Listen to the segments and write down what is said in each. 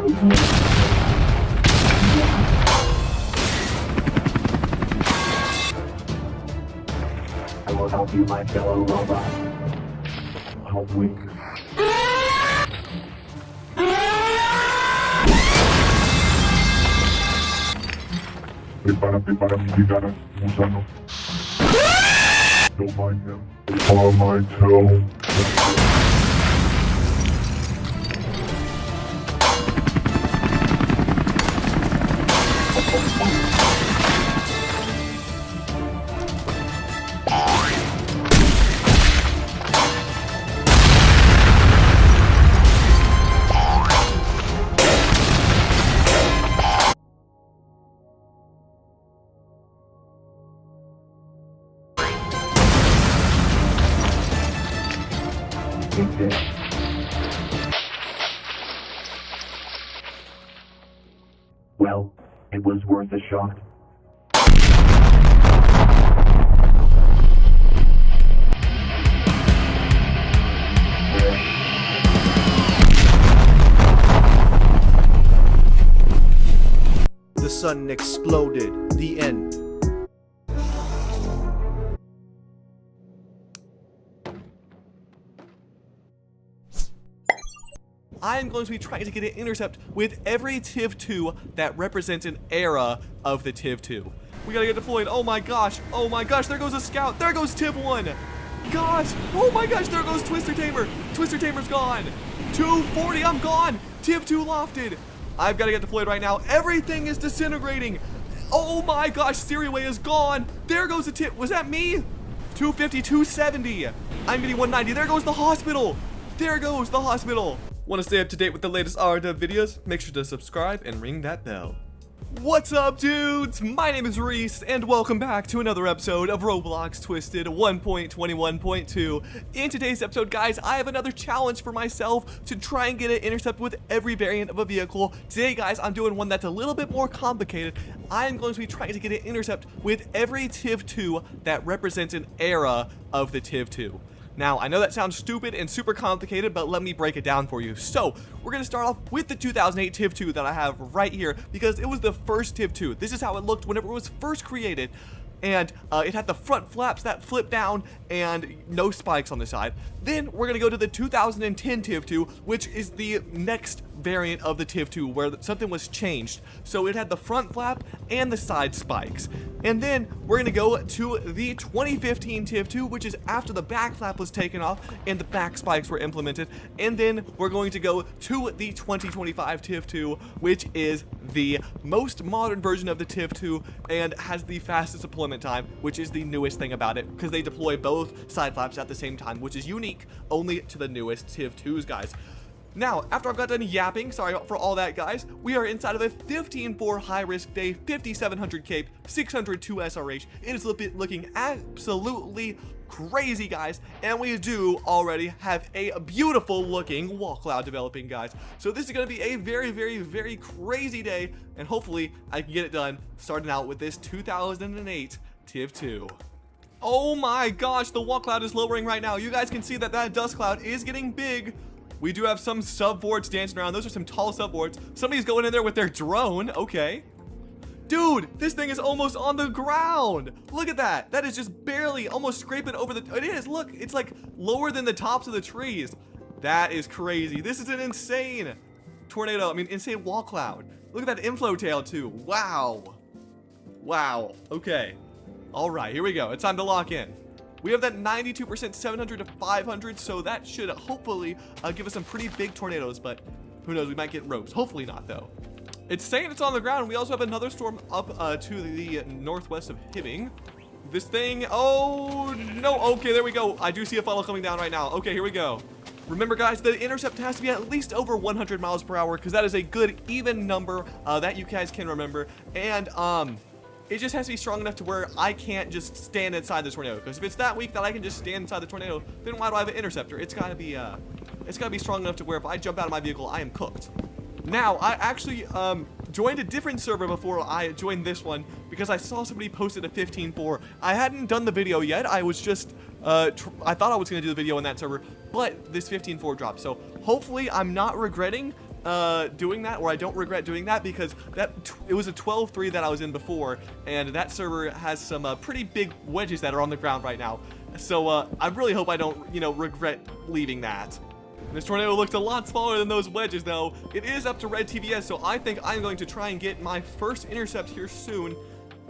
I will help you, my fellow robot. I'll wink. Prepara, gusano. Don't mind him. Follow my tail. Well, it was worth a shot. The sun exploded. The end. I am going to be trying to get an intercept with every TIV-2 that represents an era of the TIV-2. We gotta get deployed. Oh my gosh, there goes a scout. There goes TIV-1. Gosh, oh my gosh, there goes Twister Tamer. Twister Tamer's gone. 240, I'm gone. TIV-2 lofted. I've gotta get deployed right now. Everything is disintegrating. Oh my gosh, Seriway is gone. There goes the TIV. Was that me? 250, 270. I'm getting 190. There goes the hospital. There goes the hospital. Want to stay up to date with the latest RW videos? Make sure to subscribe and ring that bell. What's up, dudes? My name is Reese, and welcome back to another episode of Roblox Twisted 1.21.2. In today's episode, guys, I have another challenge for myself to try and get an intercept with every variant of a vehicle. Today, guys, I'm doing one that's a little bit more complicated. I am going to be trying to get an intercept with every TIV-2 that represents an era of the TIV-2. Now, I know that sounds stupid and super complicated, but let me break it down for you. So, we're going to start off with the 2008 TIV-2 that I have right here, because it was the first TIV-2. This is how it looked whenever it was first created, and it had the front flaps that flip down and no spikes on the side. Then, we're going to go to the 2010 TIV-2, which is the next variant of the TIV-2, where something was changed. So, it had the front flap and the side spikes. And then we're going to go to the 2015 TIV-2, which is after the back flap was taken off and the back spikes were implemented. And then we're going to go to the 2025 TIV-2, which is the most modern version of the TIV-2 and has the fastest deployment time, which is the newest thing about it, because they deploy both side flaps at the same time, which is unique only to the newest TIV-2s, guys. Now, after I've got done yapping, sorry for all that, guys, we are inside of a 15-4 high-risk day, 5,700 cape, 602 SRH. It is looking absolutely crazy, guys, and we do already have a beautiful-looking wall cloud developing, guys. So this is going to be a very, very, very crazy day, and hopefully I can get it done, starting out with this 2008 TIV-2. Oh my gosh, the wall cloud is lowering right now. You guys can see that that dust cloud is getting big. We do have some subboards dancing around. Those are some tall subboards. Somebody's going in there with their drone. Okay. Dude, this thing is almost on the ground. Look at that. That is just barely almost scraping over the... It is. Look, it's like lower than the tops of the trees. That is crazy. This is an insane tornado. I mean, insane wall cloud. Look at that inflow tail, too. Wow. Wow. Okay. All right, here we go. It's time to lock in. We have that 92% 700 to 500, so that should hopefully give us some pretty big tornadoes, but who knows, we might get ropes. Hopefully not, though. It's saying it's on the ground. We also have another storm up to the northwest of Hibbing. This thing, oh, no, okay, there we go. I do see a funnel coming down right now. Okay, here we go. Remember, guys, the intercept has to be at least over 100 miles per hour, because that is a good, even number that you guys can remember, and, it just has to be strong enough to where I can't just stand inside the tornado. Because if it's that weak that I can just stand inside the tornado, then why do I have an interceptor? It's gotta be strong enough to where if I jump out of my vehicle, I am cooked. Now, I actually joined a different server before I joined this one because I saw somebody posted a 15.4. I hadn't done the video yet. I was just I thought I was gonna do the video on that server, but this 15.4 dropped. So hopefully I'm not regretting doing that, or I don't regret doing that, because it was a 12-3 that I was in before, and that server has some pretty big wedges that are on the ground right now. So I really hope I don't, regret leaving that. This tornado looked a lot smaller than those wedges, though. It is up to red TVS, so I think I'm going to try and get my first intercept here soon.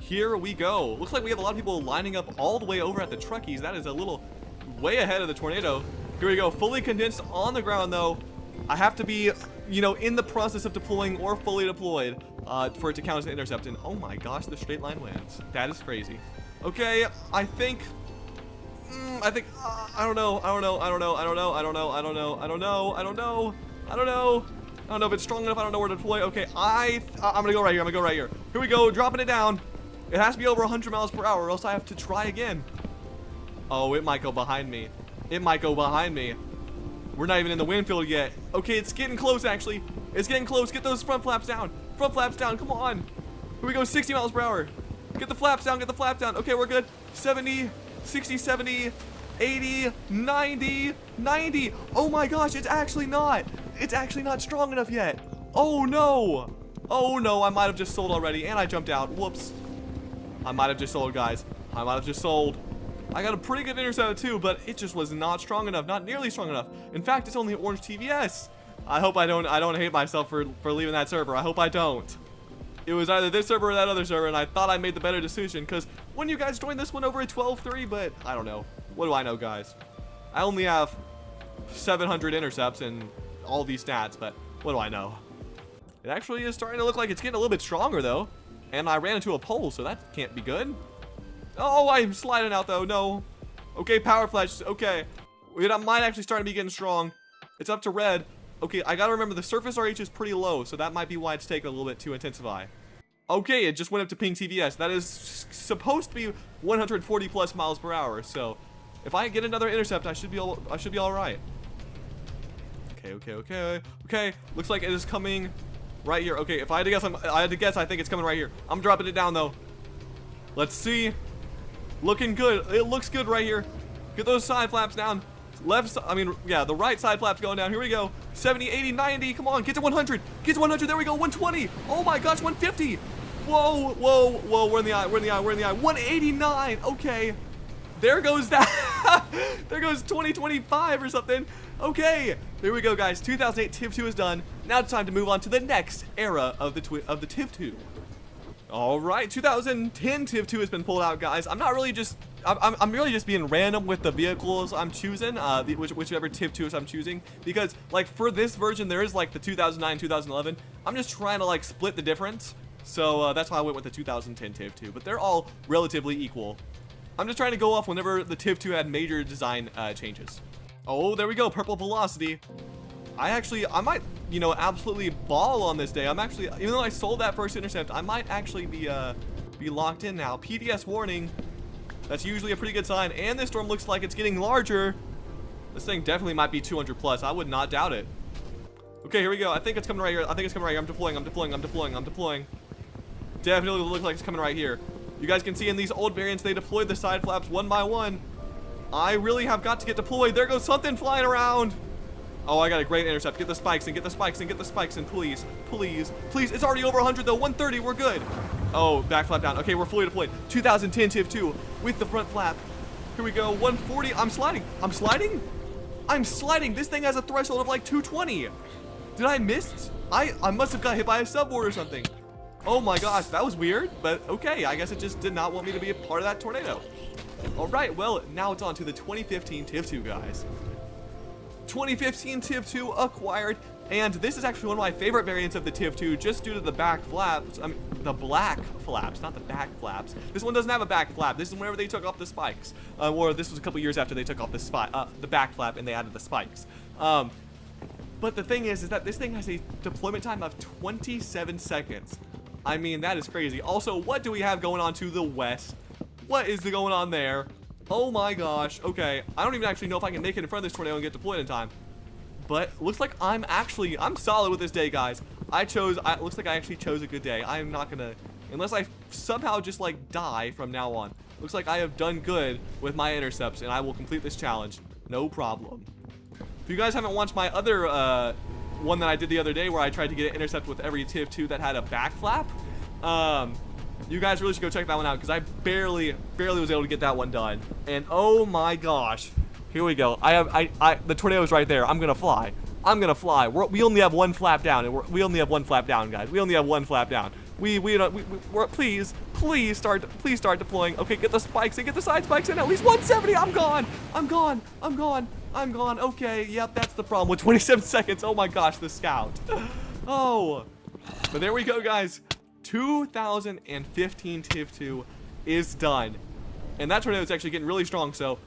Here we go. Looks like we have a lot of people lining up all the way over at the truckies. That is a little way ahead of the tornado. Here we go. Fully condensed on the ground, though. I have to be, in the process of deploying or fully deployed for it to count as an intercept. And oh my gosh, the straight line wins. That is crazy. Okay, I think, I don't know if it's strong enough. I don't know where to deploy. Okay, I'm gonna go right here. Here we go, dropping it down. It has to be over 100 miles per hour, or else I have to try again. Oh, it might go behind me. We're not even in the wind field yet. Okay, it's getting close, actually. It's getting close. Get those front flaps down. Come on. Here we go, 60 miles per hour. Get the flaps down. Okay, we're good. 70, 60, 70, 80, 90, 90. Oh my gosh, it's actually not strong enough yet. Oh no, I might have just sold already, and I jumped out. Whoops. I might have just sold, guys. I got a pretty good intercept too, but it just was not strong enough, not nearly strong enough. In fact, it's only orange TVS. I hope I don't hate myself for leaving that server. I hope I don't. It was either this server or that other server, and I thought I made the better decision, because when you guys joined this one over a 12-3, but I don't know. What do I know, guys? I only have 700 intercepts and all these stats, but what do I know? It actually is starting to look like it's getting a little bit stronger, though. And I ran into a pole, so that can't be good. Oh, I'm sliding out, though. No. Okay, power flash. Okay. It might actually start to be getting strong. It's up to red. Okay, I gotta remember the surface RH is pretty low, so that might be why it's taking a little bit to intensify. Okay, it just went up to ping TVS. That is supposed to be 140 plus miles per hour, so if I get another intercept, I should be all right. Okay. Looks like it is coming right here. Okay, if I had to guess, I think it's coming right here. I'm dropping it down, though. Let's see. Looking good. It looks good right here. Get those side flaps down. The right side flap's going down. Here we go. 70, 80, 90. Come on, get to 100. There we go. 120. Oh my gosh, 150. Whoa. We're in the eye. 189. Okay. There goes that. There goes 2025 or something. Okay. There we go, guys. 2008 TIV2 is done. Now it's time to move on to the next era of the TIV2. All right, 2010 TIV2 has been pulled out, guys. I'm really just being random with the vehicles I'm choosing, whichever TIV2 I'm choosing, because like for this version there is like the 2009, 2011. I'm just trying to like split the difference, so that's why I went with the 2010 TIV2. But they're all relatively equal. I'm just trying to go off whenever the TIV2 had major design changes. Oh, there we go, purple velocity. I might, absolutely ball on this day. Even though I sold that first intercept, I might actually be locked in now. PDS warning. That's usually a pretty good sign. And this storm looks like it's getting larger. This thing definitely might be 200 plus. I would not doubt it. Okay, here we go. I think it's coming right here. I'm deploying. Definitely looks like it's coming right here. You guys can see in these old variants, they deployed the side flaps one by one. I really have got to get deployed. There goes something flying around. Oh, I got a great intercept. Get the spikes and please. It's already over 100 though. 130, we're good. Oh, back flap down. Okay, we're fully deployed. 2010 TIV2 with the front flap. Here we go. 140. I'm sliding. This thing has a threshold of like 220. Did I miss? I must have got hit by a subboard or something. Oh my gosh, that was weird, but okay. I guess it just did not want me to be a part of that tornado. All right, well, now it's on to the 2015 TIV2, guys. 2015 TIV2 acquired, and this is actually one of my favorite variants of the TIV2 just due to the back flaps. The black flaps, not the back flaps. This one doesn't have a back flap. This is whenever they took off the spikes, or this was a couple years after they took off the back flap and they added the spikes. But the thing is that this thing has a deployment time of 27 seconds. I mean, that is crazy. Also, what do we have going on to the west? What is going on there? Oh my gosh. Okay, I don't even actually know if I can make it in front of this tornado and get deployed in time. But looks like I'm solid with this day, guys. Looks like I actually chose a good day. I am not gonna, unless I somehow just like die from now on. Looks like I have done good with my intercepts, and I will complete this challenge. No problem. If you guys haven't watched my other one that I did the other day where I tried to get an intercept with every Tiv 2 that had a back flap. You guys really should go check that one out because I barely was able to get that one done. And oh my gosh, here we go. The tornado's right there. I'm gonna fly. I'm gonna fly. We only have one flap down, and we only have one flap down, guys. We only have one flap down. We're please start deploying. Okay, get the spikes and get the side spikes in. At least 170. I'm gone. Okay, yep, that's the problem with 27 seconds. Oh my gosh, the scout. Oh, but there we go, guys. 2015 Tiv 2 is done. And that tornado is actually getting really strong, so